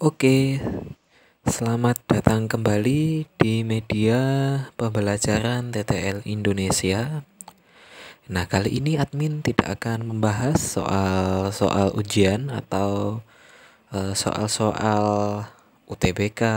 Oke, selamat datang kembali di media pembelajaran TTL Indonesia. Nah, kali ini admin tidak akan membahas soal-soal ujian atau soal-soal UTBK,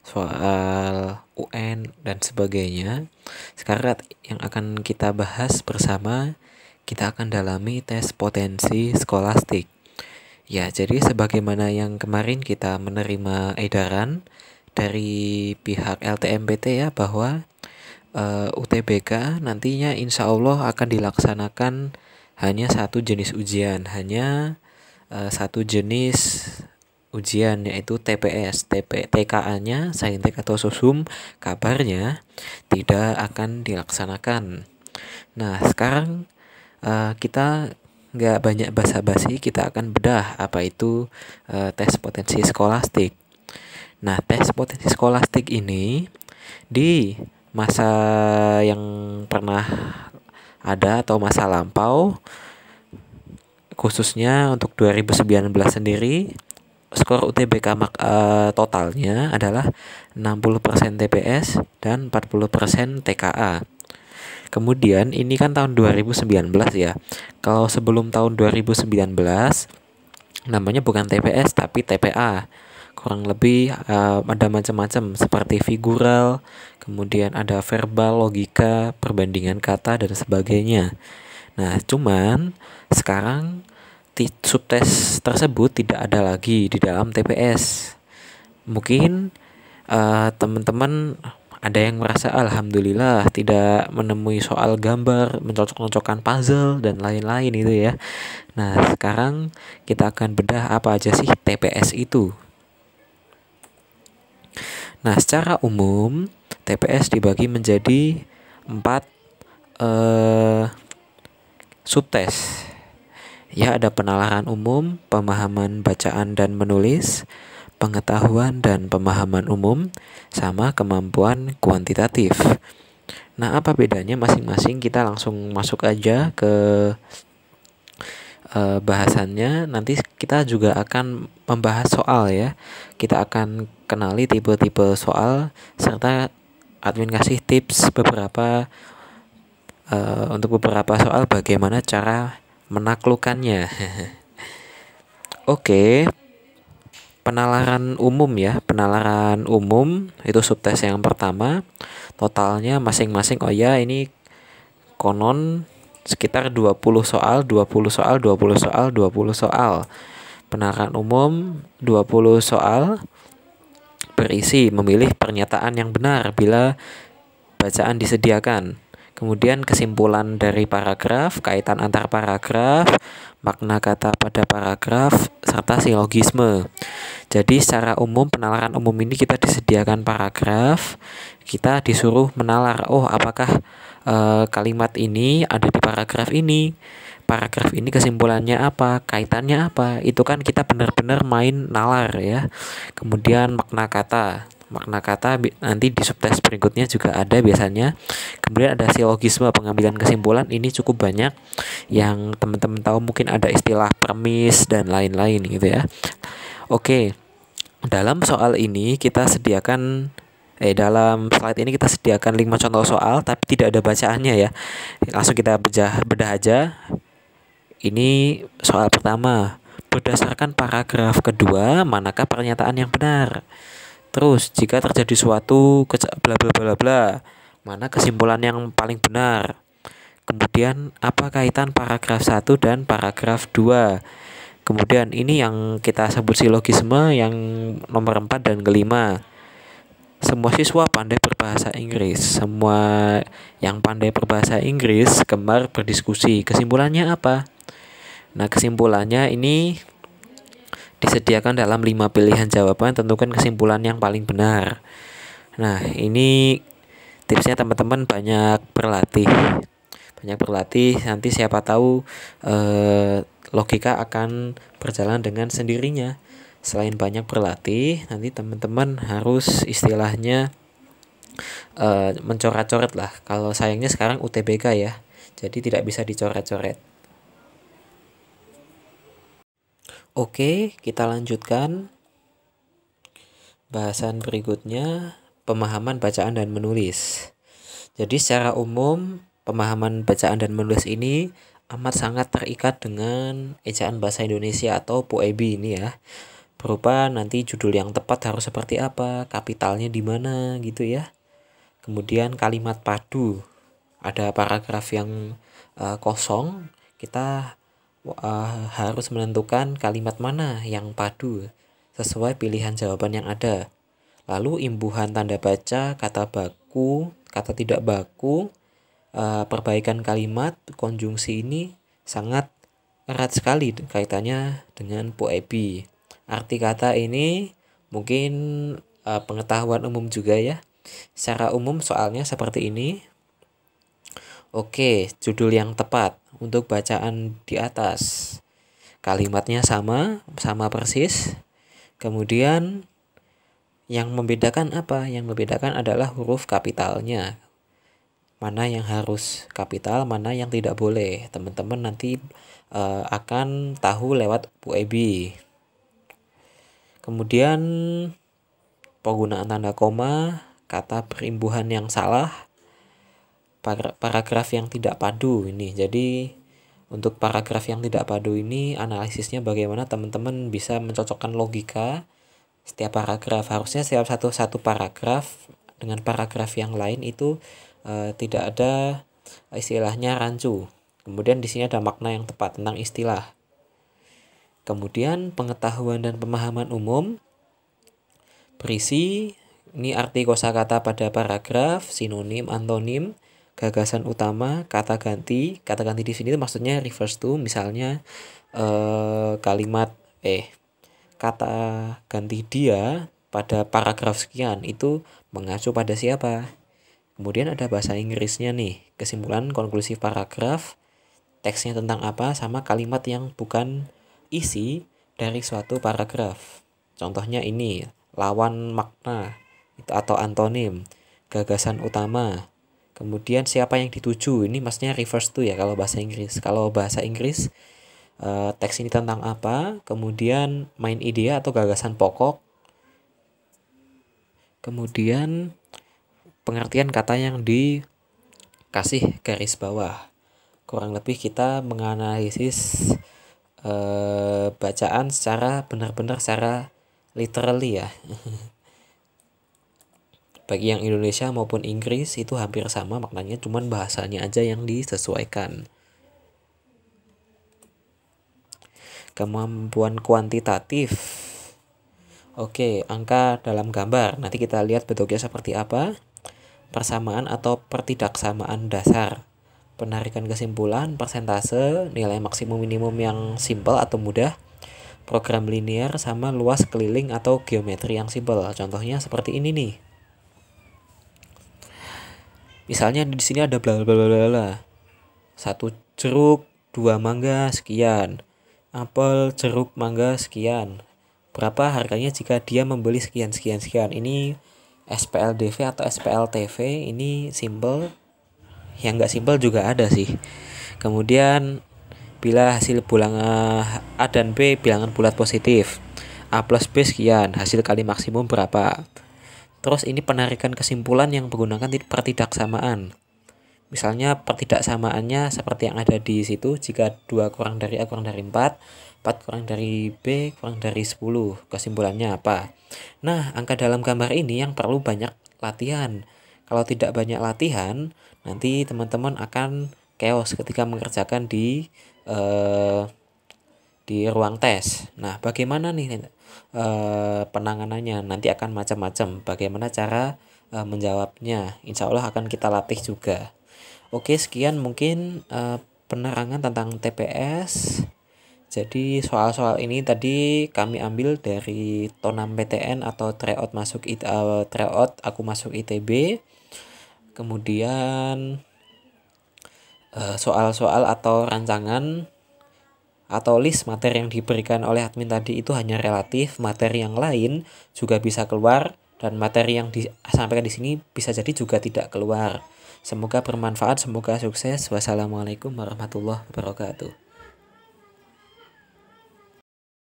soal UN dan sebagainya. Sekarang yang akan kita bahas bersama, kita akan dalami tes potensi skolastik. Ya, jadi sebagaimana yang kemarin kita menerima edaran dari pihak LTMPT ya bahwa UTBK nantinya insya Allah akan dilaksanakan hanya satu jenis ujian, hanya satu jenis ujian yaitu TPS, TKA-nya, Saintek atau Sosum, kabarnya tidak akan dilaksanakan. Nah, sekarang kita nggak banyak basa-basi, kita akan bedah apa itu tes potensi skolastik. Nah, tes potensi skolastik ini di masa yang pernah ada atau masa lampau, khususnya untuk 2019 sendiri, skor UTBK totalnya adalah 60% TPS dan 40% TKA. Kemudian ini kan tahun 2019 ya. Kalau sebelum tahun 2019 namanya bukan TPS tapi TPA. Kurang lebih ada macam-macam seperti figural, kemudian ada verbal, logika, perbandingan kata dan sebagainya. Nah, cuman sekarang subtes tersebut tidak ada lagi di dalam TPS. Mungkin teman-teman ada yang merasa alhamdulillah tidak menemui soal gambar, mencocok-cocokkan puzzle dan lain-lain itu ya. Nah, sekarang kita akan bedah apa aja sih TPS itu. Nah, secara umum TPS dibagi menjadi 4 subtes. Ya, ada penalaran umum, pemahaman bacaan dan menulis, pengetahuan dan pemahaman umum, sama kemampuan kuantitatif. Nah, apa bedanya masing-masing? Kita langsung masuk aja ke bahasannya. Nanti kita juga akan membahas soal ya. Kita akan kenali tipe-tipe soal serta admin kasih tips untuk beberapa soal bagaimana cara menaklukkannya. Oke. Penalaran umum ya. Penalaran umum itu subtes yang pertama. Totalnya masing-masing ini konon sekitar 20 soal, 20 soal, 20 soal, 20 soal. Penalaran umum 20 soal berisi memilih pernyataan yang benar bila bacaan disediakan. Kemudian kesimpulan dari paragraf, kaitan antar paragraf, makna kata pada paragraf, serta silogisme. Jadi secara umum penalaran umum ini kita disediakan paragraf, kita disuruh menalar, apakah kalimat ini ada di paragraf ini kesimpulannya apa, kaitannya apa. Itu kan kita benar-benar main nalar ya. Kemudian makna kata nanti di subtes berikutnya juga ada biasanya. Kemudian ada silogisme, pengambilan kesimpulan. Ini cukup banyak yang teman-teman tahu, mungkin ada istilah premis dan lain-lain gitu ya. Oke, dalam soal ini kita sediakan dalam slide ini kita sediakan 5 contoh soal tapi tidak ada bacaannya ya. Langsung kita bedah aja. Ini soal pertama. Berdasarkan paragraf kedua, manakah pernyataan yang benar? Terus, jika terjadi suatu bla bla bla bla, mana kesimpulan yang paling benar? Kemudian, apa kaitan paragraf 1 dan paragraf 2? Kemudian, ini yang kita sebut silogisme yang nomor 4 dan kelima. Semua siswa pandai berbahasa Inggris. Semua yang pandai berbahasa Inggris gemar berdiskusi. Kesimpulannya apa? Nah, kesimpulannya ini disediakan dalam 5 pilihan jawaban, tentukan kesimpulan yang paling benar. Nah, ini tipsnya teman-teman banyak berlatih, nanti siapa tahu logika akan berjalan dengan sendirinya. Selain banyak berlatih, nanti teman-teman harus istilahnya mencoret-coret lah. Kalau sayangnya sekarang UTBK ya, jadi tidak bisa dicoret-coret. Oke, kita lanjutkan. Bahasan berikutnya, pemahaman bacaan dan menulis. Jadi secara umum, pemahaman bacaan dan menulis ini amat sangat terikat dengan ejaan bahasa Indonesia atau PUEB ini ya. Berupa nanti judul yang tepat harus seperti apa, kapitalnya di mana gitu ya. Kemudian kalimat padu. Ada paragraf yang kosong, kita harus menentukan kalimat mana yang padu sesuai pilihan jawaban yang ada. Lalu imbuhan tanda baca, kata baku, kata tidak baku, perbaikan kalimat, konjungsi ini sangat erat sekali kaitannya dengan PUEB. Arti kata ini mungkin pengetahuan umum juga ya. Secara umum soalnya seperti ini. Oke, judul yang tepat untuk bacaan di atas. Kalimatnya sama persis. Kemudian yang membedakan apa? Yang membedakan adalah huruf kapitalnya. Mana yang harus kapital, mana yang tidak boleh. Teman-teman nanti akan tahu lewat PUEB. Kemudian penggunaan tanda koma, kata perimbuhan yang salah, paragraf yang tidak padu ini. Jadi untuk paragraf yang tidak padu ini analisisnya bagaimana teman-teman bisa mencocokkan logika setiap paragraf. Harusnya setiap satu paragraf dengan paragraf yang lain itu tidak ada istilahnya rancu. Kemudian di sini ada makna yang tepat tentang istilah. Kemudian pengetahuan dan pemahaman umum berisi ini arti kosakata pada paragraf, sinonim, antonim, gagasan utama, kata ganti. Kata ganti di sini maksudnya refers to, misalnya kalimat kata ganti dia pada paragraf sekian itu mengacu pada siapa. Kemudian ada bahasa Inggrisnya nih, kesimpulan konklusi paragraf, teksnya tentang apa, sama kalimat yang bukan isi dari suatu paragraf. Contohnya ini, lawan makna atau antonim, gagasan utama. Kemudian siapa yang dituju, ini maksudnya refers to ya kalau bahasa Inggris. Kalau bahasa Inggris, teks ini tentang apa, kemudian main idea atau gagasan pokok, kemudian pengertian kata yang dikasih garis bawah. Kurang lebih kita menganalisis bacaan secara benar-benar secara literally ya. Bagi yang Indonesia maupun Inggris itu hampir sama maknanya, cuman bahasanya aja yang disesuaikan. Kemampuan kuantitatif. Oke, angka dalam gambar. Nanti kita lihat bentuknya seperti apa. Persamaan atau pertidaksamaan dasar. Penarikan kesimpulan, persentase, nilai maksimum minimum yang simpel atau mudah, program linear, sama luas keliling atau geometri yang simpel. Contohnya seperti ini nih. Misalnya di sini ada bla bla bla bla. 1 jeruk, 2 mangga sekian. Apel, jeruk, mangga sekian. Berapa harganya jika dia membeli sekian sekian sekian. Ini SPLDV atau SPLTV, ini simple. Yang enggak simple juga ada sih. Kemudian bila hasil bilangan A dan B bilangan bulat positif, A plus B sekian, hasil kali maksimum berapa. Terus ini penarikan kesimpulan yang menggunakan pertidaksamaan. Misalnya pertidaksamaannya seperti yang ada di situ, jika 2 kurang dari A kurang dari 4, 4 kurang dari B kurang dari 10, kesimpulannya apa? Nah, angka dalam gambar ini yang perlu banyak latihan. Kalau tidak banyak latihan, nanti teman-teman akan chaos ketika mengerjakan di ruang tes. Nah, bagaimana nih penanganannya? Nanti akan macam-macam. Bagaimana cara menjawabnya? Insya Allah akan kita latih juga. Oke, sekian mungkin penerangan tentang TPS. Jadi soal-soal ini tadi kami ambil dari Tonam PTN atau tryout aku masuk ITB. Kemudian soal-soal atau rancangan atau list materi yang diberikan oleh admin tadi itu hanya relatif, materi yang lain juga bisa keluar, dan materi yang disampaikan di sini bisa jadi juga tidak keluar. Semoga bermanfaat, semoga sukses. Wassalamualaikum warahmatullahi wabarakatuh.